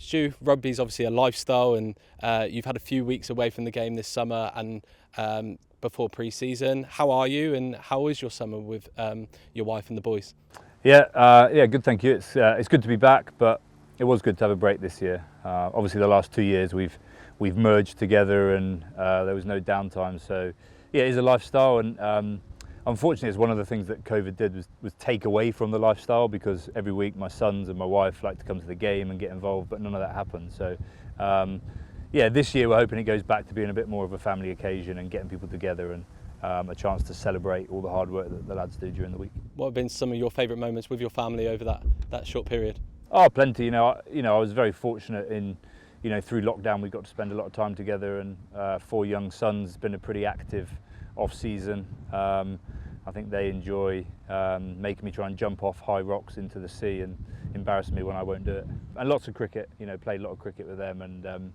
Stu, rugby's obviously a lifestyle, and you've had a few weeks away from the game this summer and before pre-season. How are you, and how is your summer with your wife and the boys? Yeah, good. Thank you. It's good to be back, but it was good to have a break this year. Obviously, the last 2 years we've merged together, and there was no downtime. So, yeah, it is a lifestyle, and unfortunately, it's one of the things that COVID did was take away from the lifestyle, because every week my sons and my wife like to come to the game and get involved, but none of that happened. So, yeah, this year we're hoping it goes back to being a bit more of a family occasion and getting people together and a chance to celebrate all the hard work that the lads do during the week. What have been some of your favourite moments with your family over that short period? Oh, plenty. I was very fortunate in, through lockdown we got to spend a lot of time together, and 4 young sons. It's been a pretty active off-season. I think they enjoy making me try and jump off high rocks into the sea and embarrass me when I won't do it. And lots of cricket, played a lot of cricket with them, and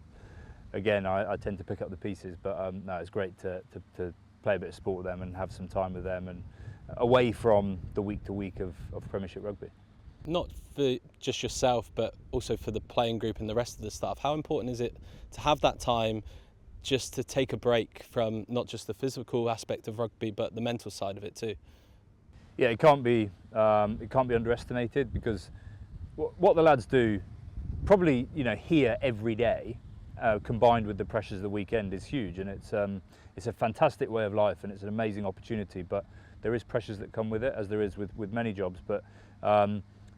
again, I tend to pick up the pieces, but no, it's great to play a bit of sport with them and have some time with them, and away from the week-to-week of Premiership rugby. Not for just yourself, but also for the playing group and the rest of the staff. How important is it to have that time just to take a break from not just the physical aspect of rugby, but the mental side of it too? Yeah, it can't be underestimated, because what the lads do, probably here every day, combined with the pressures of the weekend, is huge, and it's a fantastic way of life, and it's an amazing opportunity. But there is pressures that come with it, as there is with many jobs. But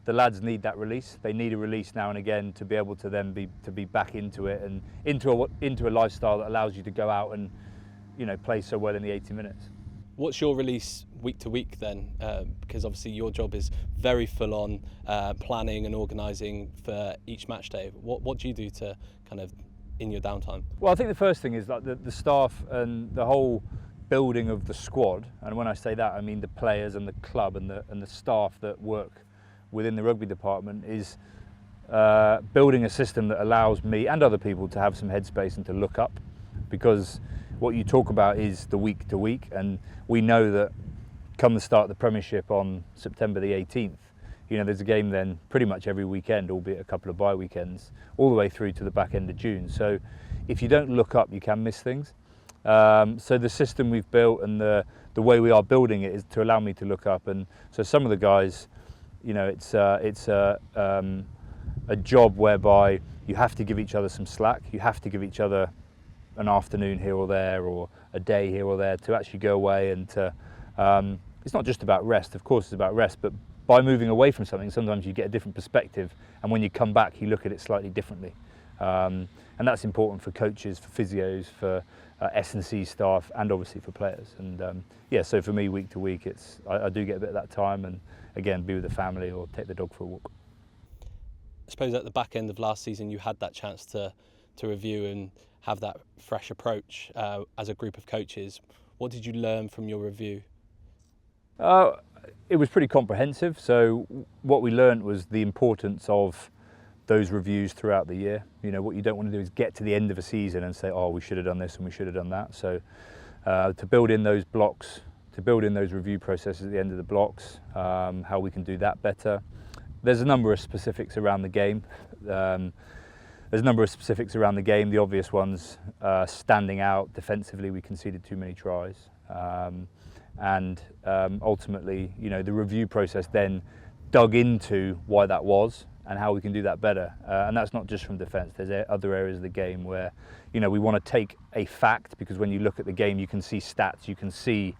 the lads need that release. They need a release now and again to be able to then be back into it, and into a lifestyle that allows you to go out and play so well in the 80 minutes. What's your release week to week then? Because obviously your job is very full on planning and organising for each match day. What do you do to kind of in your downtime? Well, I think the first thing is like the staff and the whole building of the squad. And when I say that, I mean the players and the club and the staff that work within the rugby department, is building a system that allows me and other people to have some headspace and to look up, because what you talk about is the week to week, and we know that come the start of the Premiership on September the 18th, there's a game then pretty much every weekend, albeit a couple of bye weekends, all the way through to the back end of June. So if you don't look up, you can miss things. So the system we've built and the way we are building it is to allow me to look up. And so some of the guys, it's a job whereby you have to give each other some slack. You have to give each other an afternoon here or there, or a day here or there, to actually go away and to. It's not just about rest. Of course, it's about rest, but by moving away from something, sometimes you get a different perspective, and when you come back, you look at it slightly differently. And that's important for coaches, for physios, for S&C staff, and obviously for players. And yeah, so for me, week to week, I do get a bit of that time, and again, be with the family or take the dog for a walk. I suppose at the back end of last season, you had that chance to review and have that fresh approach as a group of coaches. What did you learn from your review? It was pretty comprehensive. So what we learned was the importance of those reviews throughout the year. What you don't want to do is get to the end of a season and say, oh, we should have done this and we should have done that. So to build in those blocks, to build in those review processes at the end of the blocks, how we can do that better. There's a number of specifics around the game. The obvious ones, standing out defensively, we conceded too many tries. And ultimately, the review process then dug into why that was and how we can do that better. And that's not just from defence. There's other areas of the game where, we want to take a fact, because when you look at the game, you can see stats, you can see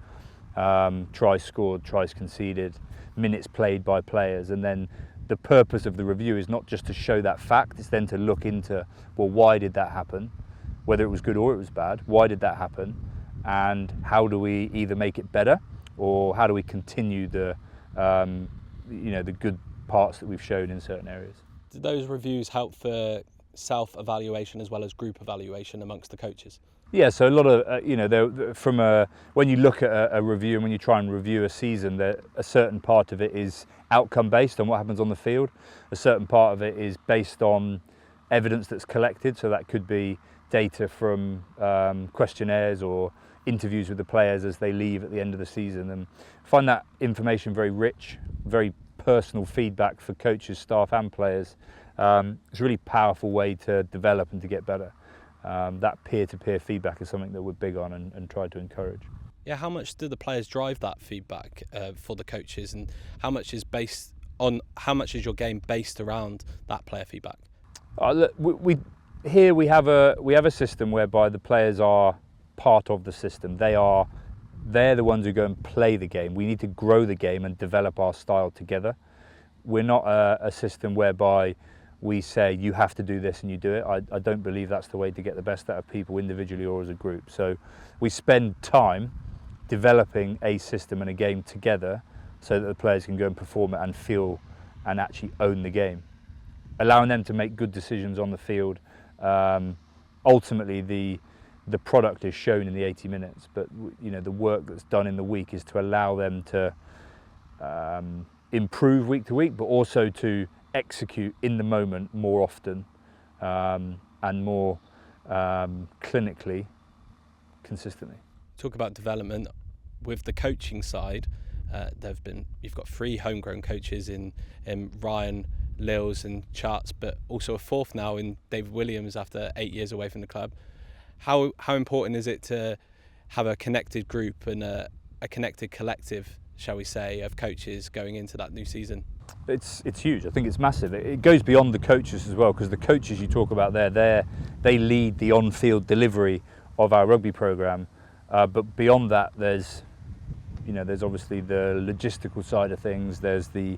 tries scored, tries conceded, minutes played by players, and then the purpose of the review is not just to show that fact, it's then to look into, well, why did that happen? Whether it was good or it was bad, why did that happen? And how do we either make it better, or how do we continue the good parts that we've shown in certain areas? Did those reviews help for self-evaluation as well as group evaluation amongst the coaches? Yeah, so a lot of, when you look at a review and when you try and review a season, a certain part of it is outcome based on what happens on the field. A certain part of it is based on evidence that's collected, so that could be data from questionnaires or interviews with the players as they leave at the end of the season, and find that information very rich, very personal feedback for coaches, staff and players, It's a really powerful way to develop and to get better. That peer-to-peer feedback is something that we're big on and try to encourage. Yeah, how much do the players drive that feedback for the coaches, and how much is your game based around that player feedback? Look, we have a system whereby the players are part of the system. They're the ones who go and play the game. We need to grow the game and develop our style together. We're not a system whereby we say you have to do this and you do it. I don't believe that's the way to get the best out of people individually or as a group. So we spend time developing a system and a game together so that the players can go and perform it and feel and actually own the game, allowing them to make good decisions on the field. Ultimately, the product is shown in the 80 minutes, but the work that's done in the week is to allow them to improve week to week, but also to execute in the moment more often and more clinically consistently. Talk about development with the coaching side. You've got 3 homegrown coaches in Ryan, Lils and Charts, but also a 4th now in David Williams after 8 years away from the club. How important is it to have a connected group and a connected collective, shall we say, of coaches going into that new season? It's huge. I think it's massive. It goes beyond the coaches as well, because the coaches you talk about they lead the on-field delivery of our rugby programme. But beyond that, there's obviously the logistical side of things. There's the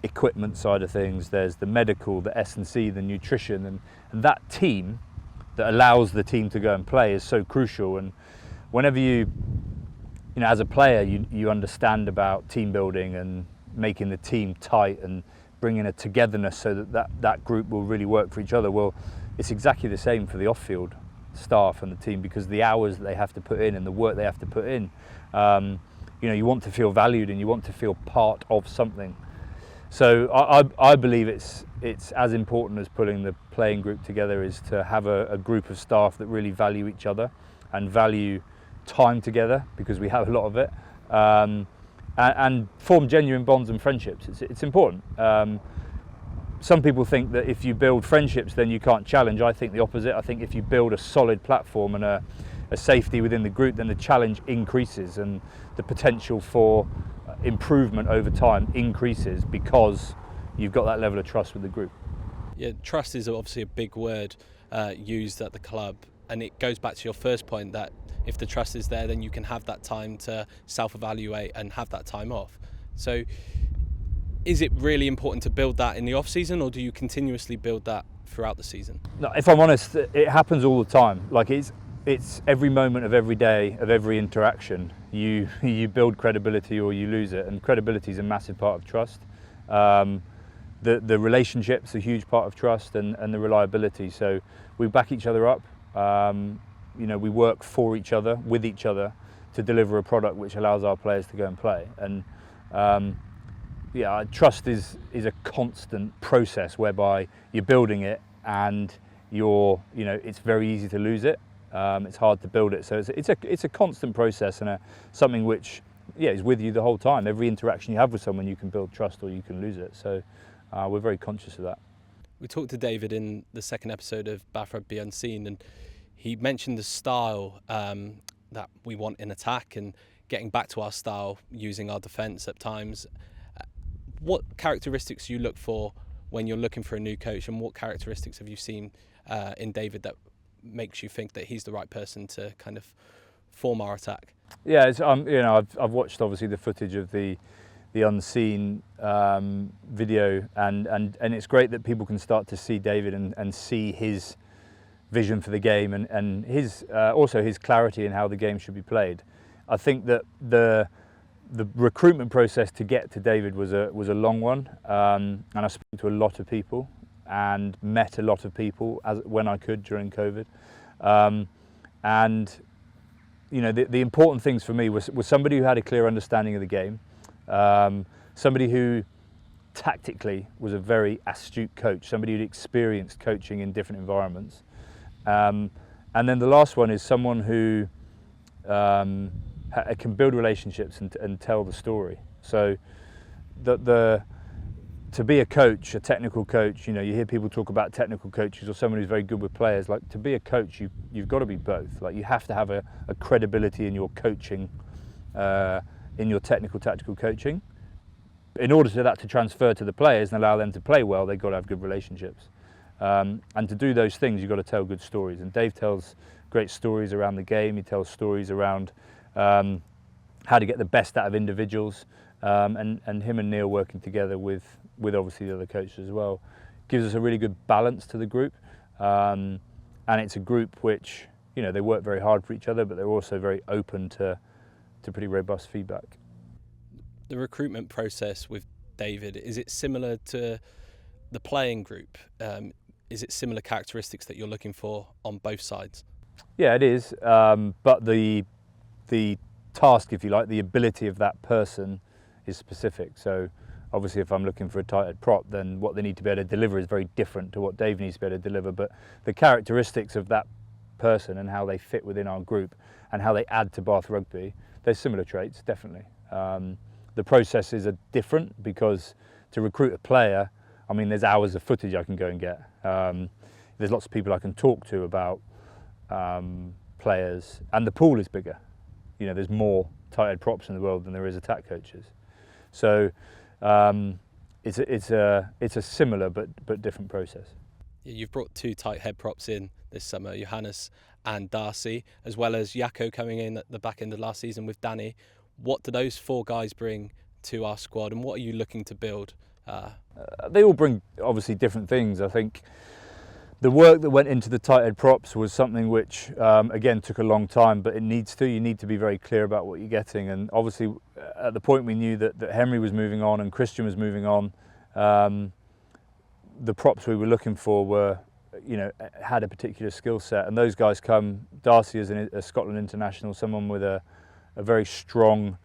equipment side of things. There's the medical, the S&C, the nutrition, and that team that allows the team to go and play is so crucial. And whenever as a player, you understand about team building and making the team tight and bringing a togetherness so that group will really work for each other. Well, it's exactly the same for the off-field staff and the team, because the hours that they have to put in and the work they have to put in, you want to feel valued and you want to feel part of something. So I believe it's as important as pulling the playing group together is to have a group of staff that really value each other and value time together, because we have a lot of it, and form genuine bonds and friendships. It's important. Some people think that if you build friendships then you can't challenge. I think the opposite. I think if you build a solid platform and a safety within the group, then the challenge increases and the potential for improvement over time increases, because you've got that level of trust with the group. Yeah, trust is obviously a big word used at the club, and it goes back to your first point that if the trust is there, then you can have that time to self-evaluate and have that time off. So is it really important to build that in the off-season, or do you continuously build that throughout the season? No, if I'm honest, it happens all the time. Like it's every moment of every day, of every interaction, you build credibility or you lose it, and credibility is a massive part of trust. The relationship's a huge part of trust, and the reliability. So we back each other up. We work for each other, with each other, to deliver a product which allows our players to go and play. And trust is a constant process whereby you're building it, and it's very easy to lose it. It's hard to build it. So it's a constant process, and something which is with you the whole time. Every interaction you have with someone, you can build trust or you can lose it. So we're very conscious of that. We talked to David in the 2nd episode of Bath Rugby Unseen, and he mentioned the style that we want in attack and getting back to our style using our defence at times. What characteristics do you look for when you're looking for a new coach, and what characteristics have you seen in David that makes you think that he's the right person to kind of form our attack? Yeah, I've watched obviously the footage of the Unseen video, and it's great that people can start to see David and see his vision for the game and his also his clarity in how the game should be played. I think that the recruitment process to get to David was a long one, and I spoke to a lot of people and met a lot of people when I could during COVID, and the important things for me was somebody who had a clear understanding of the game, somebody who tactically was a very astute coach, somebody who'd experienced coaching in different environments, and then the last one is someone who can build relationships and tell the story. So the to be a coach, a technical coach, you hear people talk about technical coaches or someone who's very good with players. Like, to be a coach, you've got to be both. Like, you have to have a credibility in your coaching, in your technical, tactical coaching. In order for that to transfer to the players and allow them to play well, they've got to have good relationships. And to do those things, you've got to tell good stories. And Dave tells great stories around the game. He tells stories around how to get the best out of individuals. And him and Neil working together with obviously the other coaches as well gives us a really good balance to the group. And it's a group which, they work very hard for each other, but they're also very open to pretty robust feedback. The recruitment process with David, is it similar to the playing group? Is it similar characteristics that you're looking for on both sides? Yeah, it is. But the task, if you like, the ability of that person is specific. So obviously if I'm looking for a tight head prop, then what they need to be able to deliver is very different to what Dave needs to be able to deliver. But the characteristics of that person and how they fit within our group and how they add to Bath Rugby, there's similar traits, definitely. The processes are different because to recruit a player, I mean, there's hours of footage I can go and get. There's lots of people I can talk to about players, and the pool is bigger. There's more tight head props in the world than there is attack coaches. So it's a similar but different process. Yeah, you've brought 2 tight head props in this summer, Johannes and Darcy, as well as Jacco coming in at the back end of last season with Danny. What do those 4 guys bring to our squad, and what are you looking to build? They all bring obviously different things. I think the work that went into the tight head props was something which, again, took a long time, but you need to be very clear about what you're getting. And obviously, at the point we knew that Henry was moving on and Christian was moving on, the props we were looking for were, had a particular skill set. And those guys come, Darcy is a Scotland international, someone with a very strong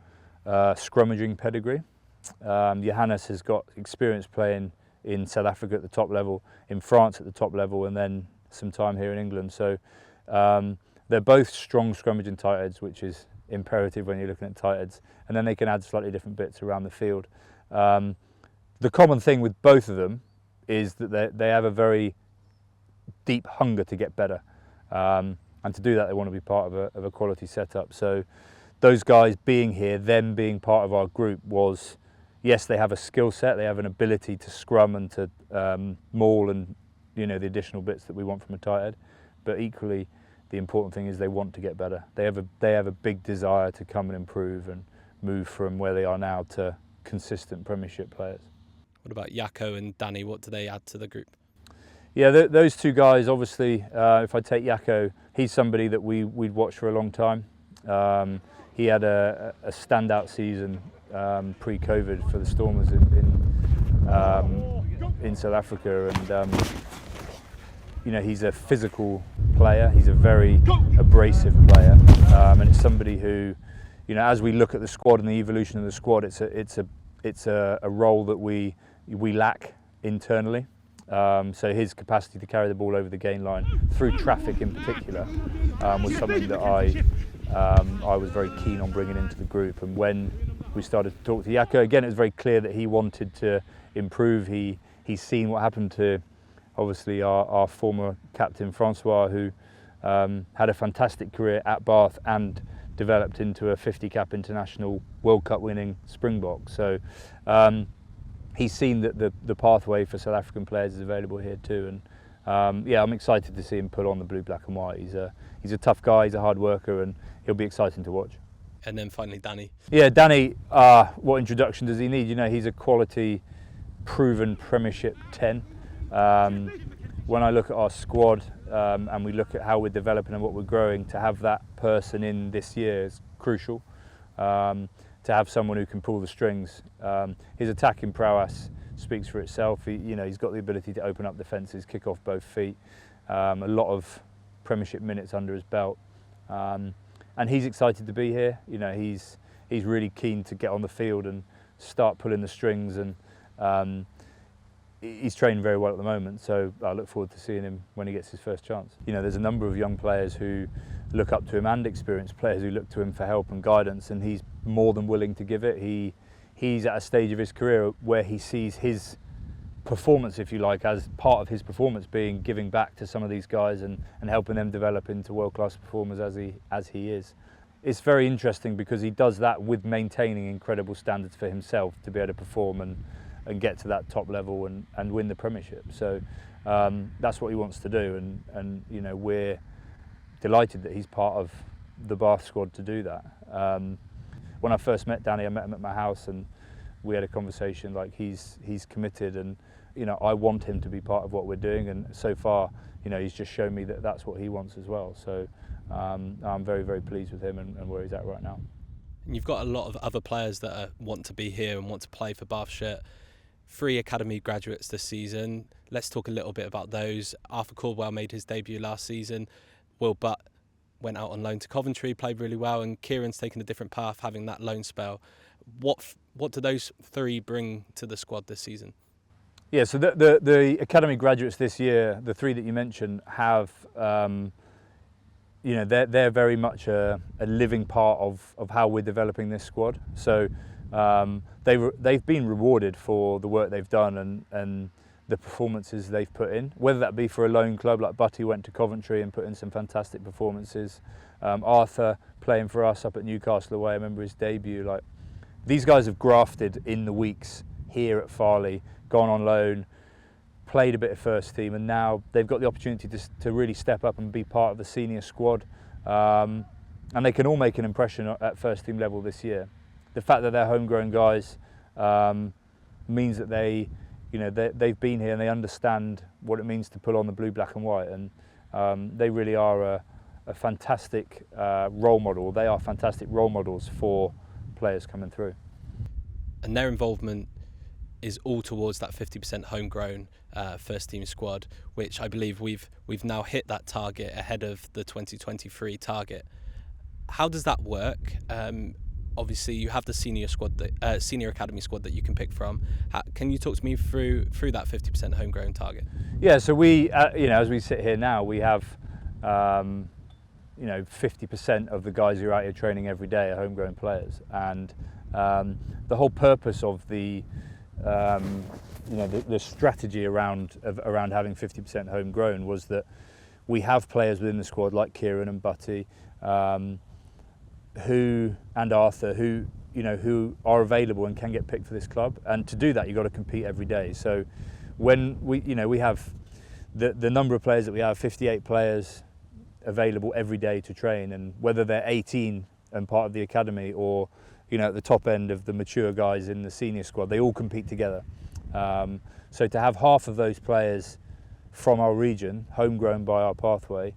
scrummaging pedigree. Johannes has got experience playing in South Africa at the top level, in France at the top level, and then some time here in England. So they're both strong scrummaging tight heads, which is imperative when you're looking at tight heads. And then they can add slightly different bits around the field. The common thing with both of them is that they have a very deep hunger to get better. And to do that, they want to be part of a quality setup. So those guys being here, them being part of our group was, yes, they have a skill set, they have an ability to scrum and to maul and the additional bits that we want from a tight head. But equally, the important thing is they want to get better. They have a big desire to come and improve and move from where they are now to consistent Premiership players. What about Jacco and Danny? What do they add to the group? Yeah, those 2 guys, obviously, if I take Jacco, he's somebody that we'd watched for a long time. He had a standout season pre-COVID for the Stormers in South Africa, and he's a physical player. He's a very abrasive player, and it's somebody who, as we look at the squad and the evolution of the squad, it's a role that we lack internally. So his capacity to carry the ball over the gain line through traffic in particular was something that I was very keen on bringing into the group. And when we started to talk to Jacco, again, it was very clear that he wanted to improve. He's seen what happened to, obviously, our former captain Francois, who had a fantastic career at Bath and developed into a 50-cap international World Cup winning Springbok. So he's seen that the pathway for South African players is available here too. And yeah, I'm excited to see him put on the blue, black and white. He's a tough guy, he's a hard worker, and he'll be exciting to watch. And then finally, Danny. Yeah, Danny, what introduction does he need? He's a quality, proven Premiership 10. When I look at our squad and we look at how we're developing and what we're growing, to have that person in this year is crucial. To have someone who can pull the strings. His attacking prowess speaks for itself. He's got the ability to open up defences, kick off both feet. A lot of Premiership minutes under his belt. And he's excited to be here. He's really keen to get on the field and start pulling the strings, and he's training very well at the moment, so I look forward to seeing him when he gets his first chance. There's a number of young players who look up to him and experienced players who look to him for help and guidance, and he's more than willing to give it. He's at a stage of his career where he sees his performance, if you like, as part of his performance being giving back to some of these guys and helping them develop into world-class performers as he is. It's very interesting because he does that with maintaining incredible standards for himself to be able to perform and get to that top level and win the Premiership. So that's what he wants to do, and you know, we're delighted that he's part of the Bath squad to do that. When I first met Danny, I met him at my house and we had a conversation. Like, he's committed, and you know, I want him to be part of what we're doing, and so far, you know, he's just shown me that that's what he wants as well. So I'm very, very pleased with him and where he's at right now. And you've got a lot of other players that want to be here and want to play for Bath Shirt. 3 academy graduates this season. Let's talk a little bit about those. Arthur Caldwell made his debut last season. Will Butt went out on loan to Coventry, played really well, and Kieran's taken a different path, having that loan spell. What do those 3 bring to the squad this season? Yeah, so the academy graduates this year, the 3 that you mentioned, have you know, they're very much a living part of how we're developing this squad. So they've been rewarded for the work they've done and the performances they've put in, whether that be for a loan club like Butty went to Coventry and put in some fantastic performances. Arthur playing for us up at Newcastle away, I remember his debut. Like, these guys have grafted in the weeks here at Farley, gone on loan, played a bit of first team, and now they've got the opportunity to really step up and be part of the senior squad. And they can all make an impression at first team level this year. The fact that they're homegrown guys means that they've been here and they understand what it means to pull on the blue, black and white, and they really are a fantastic role model. They are fantastic role models for players coming through. And their involvement is all towards that 50% homegrown first team squad, which I believe we've now hit that target ahead of the 2023 target. How does that work? Obviously, you have the senior academy squad that you can pick from. Can you talk to me through that 50% homegrown target? Yeah, so we, as we sit here now, we have 50% of the guys who are out here training every day are homegrown players, and the whole purpose of the strategy around having 50% homegrown was that we have players within the squad like Kieran and Butty, and Arthur, who are available and can get picked for this club. And to do that, you've got to compete every day. So when we have the number of players that we have, 58 players available every day to train, and whether they're 18 and part of the academy or at the top end of the mature guys in the senior squad, they all compete together. So to have half of those players from our region, homegrown by our pathway,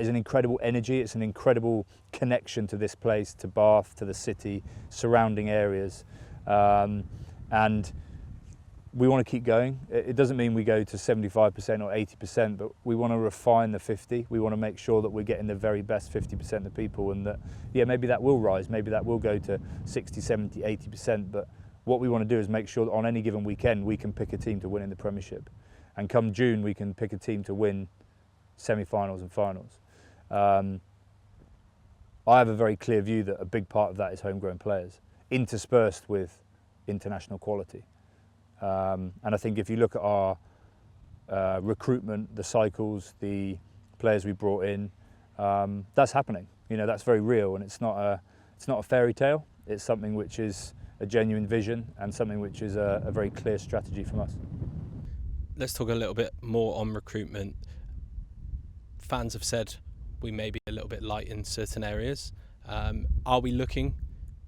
is an incredible energy. It's an incredible connection to this place, to Bath, to the city, surrounding areas, and we want to keep going. It doesn't mean we go to 75% or 80%, but we want to refine the 50. We want to make sure that we're getting the very best 50% of people, and that, maybe that will rise, maybe that will go to 60, 70, 80%, but what we want to do is make sure that on any given weekend we can pick a team to win in the Premiership, and come June we can pick a team to win semi-finals and finals. I have a very clear view that a big part of that is homegrown players, interspersed with international quality. And I think if you look at our recruitment, the cycles, the players we brought in, that's happening. That's very real, and it's not a fairy tale. It's something which is a genuine vision and something which is a very clear strategy from us. Let's talk a little bit more on recruitment. Fans have said we may be a little bit light in certain areas. Are we looking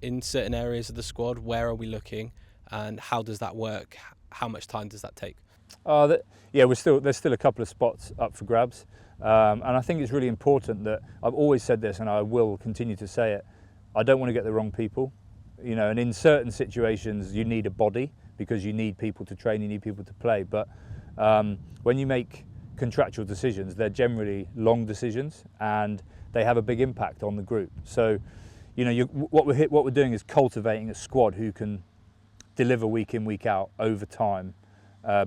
in certain areas of the squad? Where are we looking? And how does that work? How much time does that take? There's still a couple of spots up for grabs, and I think it's really important that I've always said this, and I will continue to say it. I don't want to get the wrong people, and in certain situations you need a body because you need people to train, you need people to play. But when you make contractual decisions, they're generally long decisions, and they have a big impact on the group. So, what we're doing is cultivating a squad who can deliver week in, week out, over time,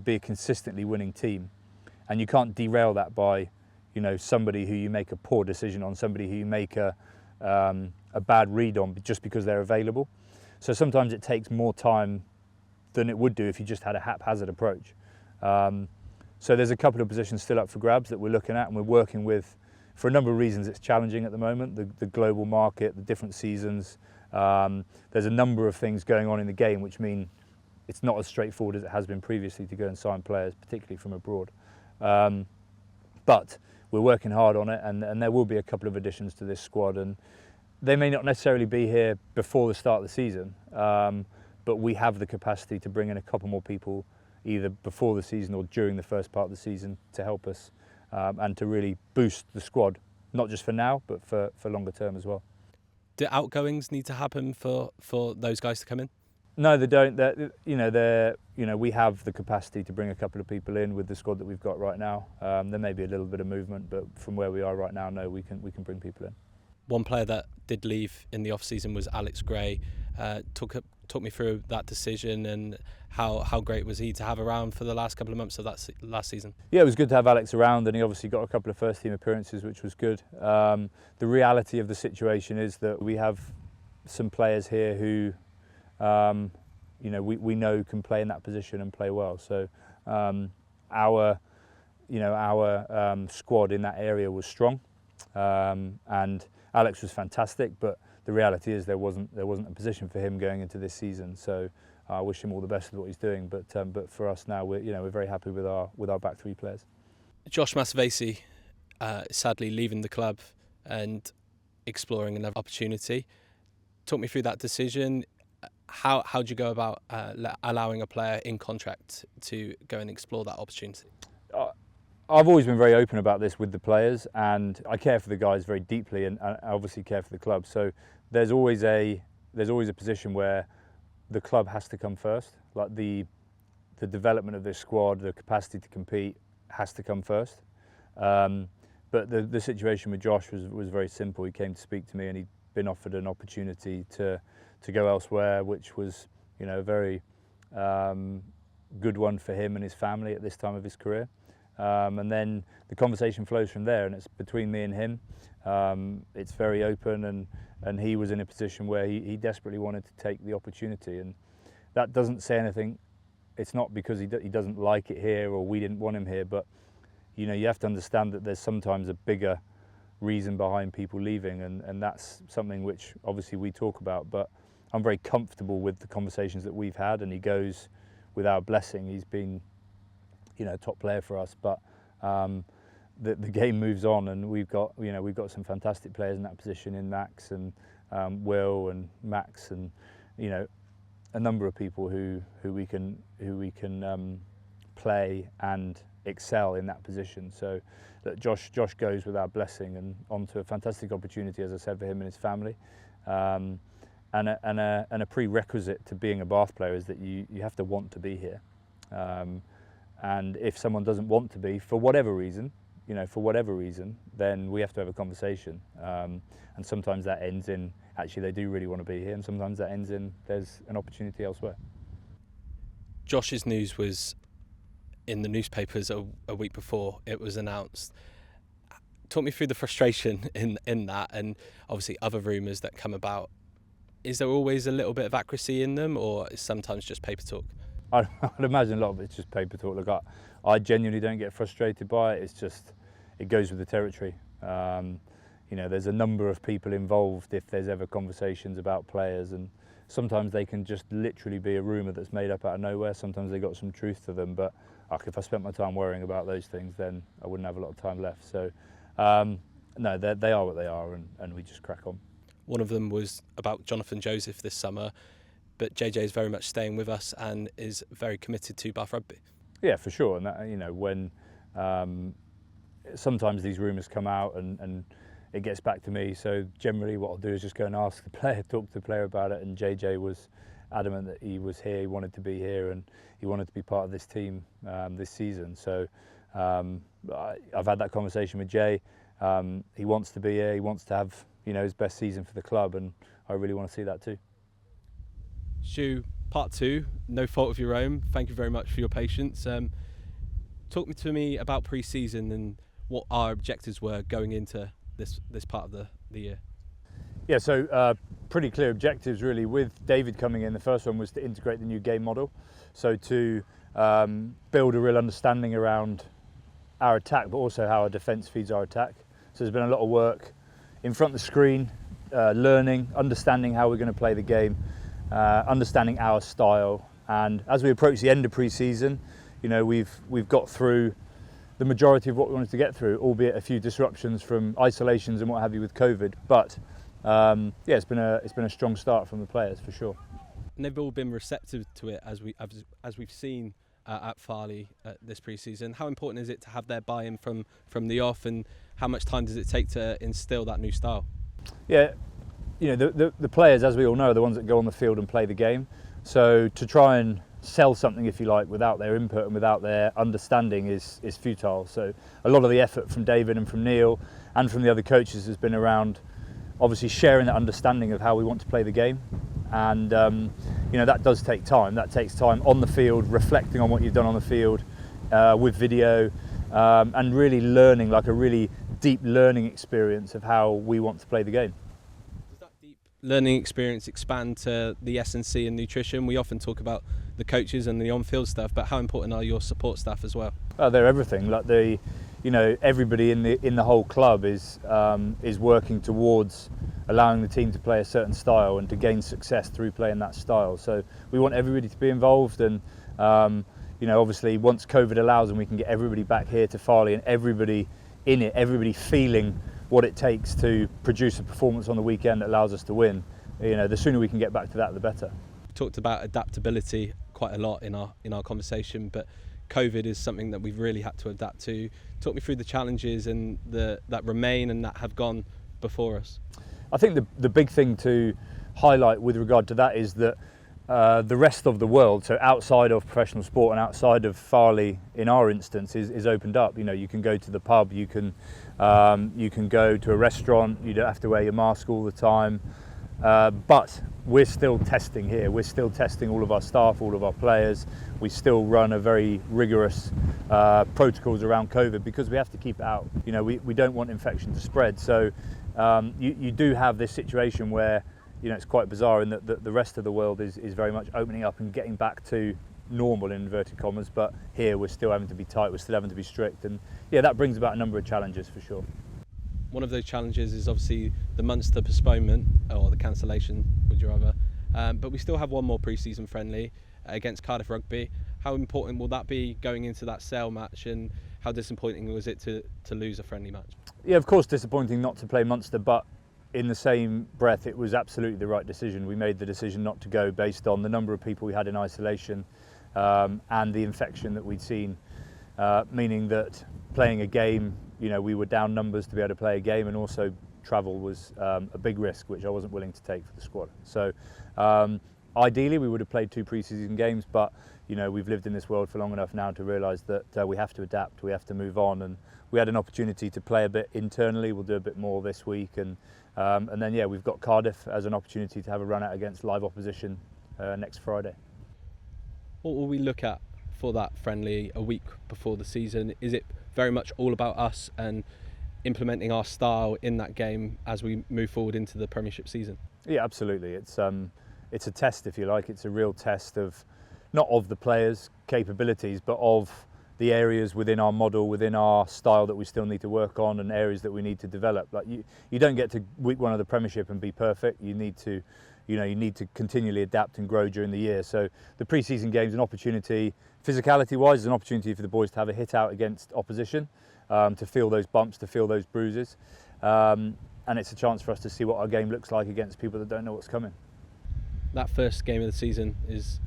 be a consistently winning team. And you can't derail that by, somebody who you make a poor decision on, somebody who you make a bad read on just because they're available. So sometimes it takes more time than it would do if you just had a haphazard approach. So there's a couple of positions still up for grabs that we're looking at, and we're working with, for a number of reasons it's challenging at the moment, the global market, the different seasons. There's a number of things going on in the game which mean it's not as straightforward as it has been previously to go and sign players, particularly from abroad. But we're working hard on it, and there will be a couple of additions to this squad, and they may not necessarily be here before the start of the season, but we have the capacity to bring in a couple more people either before the season or during the first part of the season to help us and to really boost the squad, not just for now, but for longer term as well. Do outgoings need to happen for those guys to come in? No, they don't. We have the capacity to bring a couple of people in with the squad that we've got right now. There may be a little bit of movement, but from where we are right now, no, we can bring people in. One player that did leave in the off-season was Alex Gray. Talk me through that decision, and how great was he to have around for the last couple of months of that last season? Yeah, it was good to have Alex around, and he obviously got a couple of first-team appearances, which was good. The reality of the situation is that we have some players here who we know can play in that position and play well. So our squad in that area was strong, and Alex was fantastic. But the reality is there wasn't a position for him going into this season. So I wish him all the best with what he's doing. But for us now, we're very happy with our back three players. Josh Masavesi sadly leaving the club and exploring another opportunity. Talk me through that decision. How do you go about allowing a player in contract to go and explore that opportunity? I've always been very open about this with the players, and I care for the guys very deeply, and I obviously care for the club. So there's always a position where the club has to come first. Like the development of this squad, the capacity to compete has to come first. But the situation with Josh was very simple. He came to speak to me, and he'd been offered an opportunity to go elsewhere, which was a very good one for him and his family at this time of his career. And then the conversation flows from there, and it's between me and him. It's very open, and he was in a position where he desperately wanted to take the opportunity, and that doesn't say anything. It's not because he doesn't like it here or we didn't want him here, but you have to understand that there's sometimes a bigger reason behind people leaving, and that's something which obviously we talk about, but I'm very comfortable with the conversations that we've had, and he goes with our blessing. He's been a top player for us, but the game moves on, and we've got some fantastic players in that position in Max and Will and Max, and a number of people who we can play and excel in that position. So that Josh goes with our blessing and onto a fantastic opportunity, as I said, for him and his family. And a prerequisite to being a Bath player is that you have to want to be here. And if someone doesn't want to be, for whatever reason, then we have to have a conversation. And sometimes that ends in, actually they do really want to be here, and sometimes that ends in, there's an opportunity elsewhere. Josh's news was in the newspapers a week before it was announced. Talk me through the frustration in that, and obviously other rumours that come about. Is there always a little bit of accuracy in them, or is sometimes just paper talk? I'd imagine a lot of it's just paper talk. Look, I genuinely don't get frustrated by it. It's just, it goes with the territory. There's a number of people involved if there's ever conversations about players, and sometimes they can just literally be a rumour that's made up out of nowhere. Sometimes they got some truth to them, but if I spent my time worrying about those things, then I wouldn't have a lot of time left. So no, they are what they are, and we just crack on. One of them was about Jonathan Joseph this summer, but JJ is very much staying with us and is very committed to Bath Rugby. Yeah, for sure. And that, when sometimes these rumours come out and it gets back to me. So generally, what I'll do is just go and ask the player, talk to the player about it. And JJ was adamant that he was here, he wanted to be here, and he wanted to be part of this team this season. So I've had that conversation with Jay. He wants to be here. He wants to have his best season for the club, and I really want to see that too. Stu, part two, no fault of your own. Thank you very much for your patience. Talk to me about pre-season and what our objectives were going into this part of the year. Yeah, so pretty clear objectives really with David coming in. The first one was to integrate the new game model, so to build a real understanding around our attack, but also how our defence feeds our attack. So there's been a lot of work in front of the screen, learning, understanding how we're going to play the game, understanding our style. And as we approach the end of pre-season, you know, we've got through the majority of what we wanted to get through, albeit a few disruptions from isolations and what have you with COVID. But yeah, it's been a strong start from the players for sure. And they've all been receptive to it, as we've seen at Farley this pre-season. How important is it to have their buy-in from the off, and how much time does it take to instil that new style? Yeah, you know, the players, as we all know, are the ones that go on the field and play the game. So to try and sell something, if you like, without their input and without their understanding is futile. So a lot of the effort from David and from Neil and from the other coaches has been around obviously sharing that understanding of how we want to play the game. And you know, that does take time. That takes time on the field, reflecting on what you've done on the field with video, and really learning, like a really deep learning experience of how we want to play the game. Does that deep learning experience expand to the S&C and nutrition? We often talk about the coaches and the on-field stuff, but how important are your support staff as well? They're everything. Like you know, everybody in the whole club is working towards allowing the team to play a certain style and to gain success through playing that style. So we want everybody to be involved, and you know, obviously once COVID allows and we can get everybody back here to Farley and everybody in it, everybody feeling what it takes to produce a performance on the weekend that allows us to win, you know, the sooner we can get back to that, the better. We talked about adaptability quite a lot in our conversation, but COVID is something that we've really had to adapt to. Talk me through the challenges and that remain and that have gone before us. I think the big thing to highlight with regard to that is that the rest of the world, so outside of professional sport and outside of Farley in our instance, is opened up. You know, you can go to the pub, you can go to a restaurant, you don't have to wear your mask all the time. But we're still testing here. We're still testing all of our staff, all of our players. We still run a very rigorous protocols around COVID because we have to keep it out. You know, we don't want infection to spread. So you do have this situation where, you know, it's quite bizarre in that the rest of the world is very much opening up and getting back to normal in inverted commas. But here we're still having to be tight. We're still having to be strict. And yeah, that brings about a number of challenges for sure. One of those challenges is obviously the Munster postponement, or the cancellation, would you rather. But we still have one more pre-season friendly against Cardiff Rugby. How important will that be going into that Sale match, and how disappointing was it to lose a friendly match? Yeah, of course disappointing not to play Munster, but in the same breath it was absolutely the right decision. We made the decision not to go based on the number of people we had in isolation and the infection that we'd seen, meaning that playing a game, you know, we were down numbers to be able to play a game, and also travel was a big risk, which I wasn't willing to take for the squad. So ideally we would have played 2 pre-season games, but you know, we've lived in this world for long enough now to realise that we have to adapt, we have to move on, and we had an opportunity to play a bit internally. We'll do a bit more this week, and then yeah, we've got Cardiff as an opportunity to have a run out against live opposition next Friday. What will we look at for that friendly a week before the season? Is it very much all about us and implementing our style in that game as we move forward into the Premiership season? Yeah, absolutely. It's a test, if you like. It's a real test of, not of the players' capabilities, but of the areas within our model, within our style that we still need to work on, and areas that we need to develop. Like you don't get to week 1 of the Premiership and be perfect. You need to, you know, you need to continually adapt and grow during the year. So the pre-season game's an opportunity, physicality-wise, is an opportunity for the boys to have a hit out against opposition, to feel those bumps, to feel those bruises, and it's a chance for us to see what our game looks like against people that don't know what's coming. That first game of the season is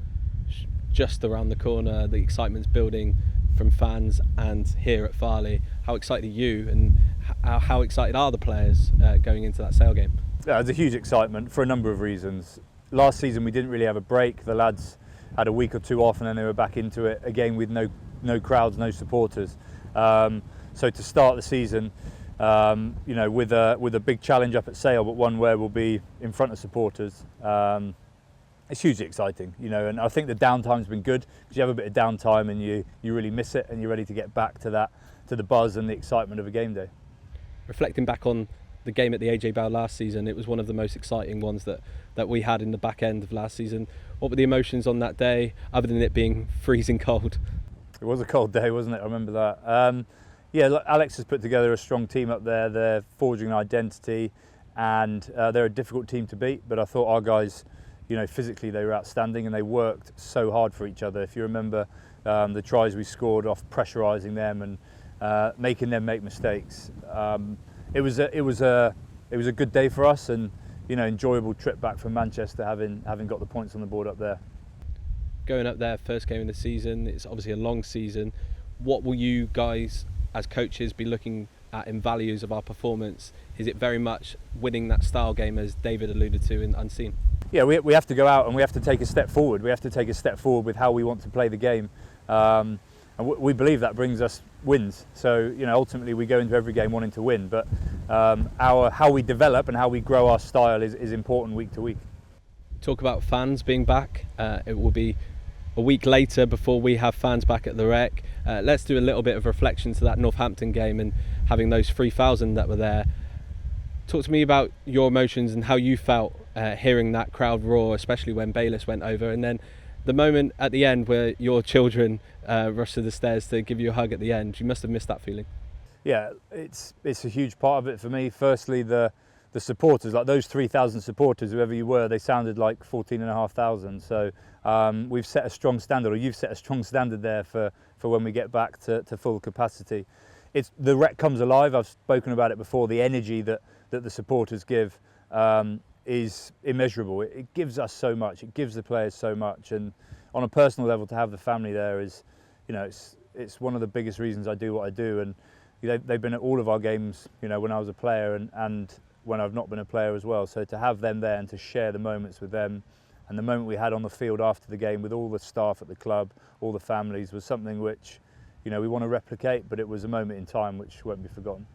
just around the corner. The excitement's building from fans and here at Farley. How excited are you, and how excited are the players going into that Sale game? Yeah, there's a huge excitement for a number of reasons. Last season we didn't really have a break. The lads had a week or 2 off, and then they were back into it again with no crowds, no supporters. So to start the season, you know, with a big challenge up at Sale, but one where we'll be in front of supporters, it's hugely exciting, you know. And I think the downtime's been good, because you have a bit of downtime and you really miss it, and you're ready to get back to the buzz and the excitement of a game day. Reflecting back on the game at the AJ Bell last season, it was one of the most exciting ones that we had in the back end of last season. What were the emotions on that day, other than it being freezing cold? It was a cold day, wasn't it? I remember that. Yeah, look, Alex has put together a strong team up there. They're forging an identity, and they're a difficult team to beat. But I thought our guys, physically they were outstanding, and they worked so hard for each other. If you remember the tries we scored off pressurising them and making them make mistakes, it was a good day for us, and enjoyable trip back from Manchester, having got the points on the board up there. Going up there, first game of the season, it's obviously a long season. What will you guys as coaches be looking at in values of our performance? Is it very much winning that style game, as David alluded to in Unseen? Yeah, we have to go out and we have to take a step forward. We have to take a step forward with how we want to play the game. And we believe that brings us wins. So, ultimately we go into every game wanting to win, but how we develop and how we grow our style is important week to week. Talk about fans being back. It will be a week later before we have fans back at the Rec. Let's do a little bit of reflection to that Northampton game and having those 3,000 that were there. Talk to me about your emotions and how you felt hearing that crowd roar, especially when Bayliss went over, and then the moment at the end where your children rushed to the stairs to give you a hug at the end. You must have missed that feeling. Yeah, it's a huge part of it for me. Firstly, the supporters, like those 3,000 supporters, whoever you were, they sounded like 14,500. So we've set a strong standard, or you've set a strong standard there for when we get back to full capacity. The Rec comes alive. I've spoken about it before. The energy that the supporters give is immeasurable. It gives us so much. It gives the players so much. And on a personal level, to have the family there is, it's one of the biggest reasons I do what I do. And they've been at all of our games, when I was a player and when I've not been a player as well. So to have them there and to share the moments with them, and the moment we had on the field after the game with all the staff at the club, all the families, was something which, we want to replicate, but it was a moment in time which won't be forgotten.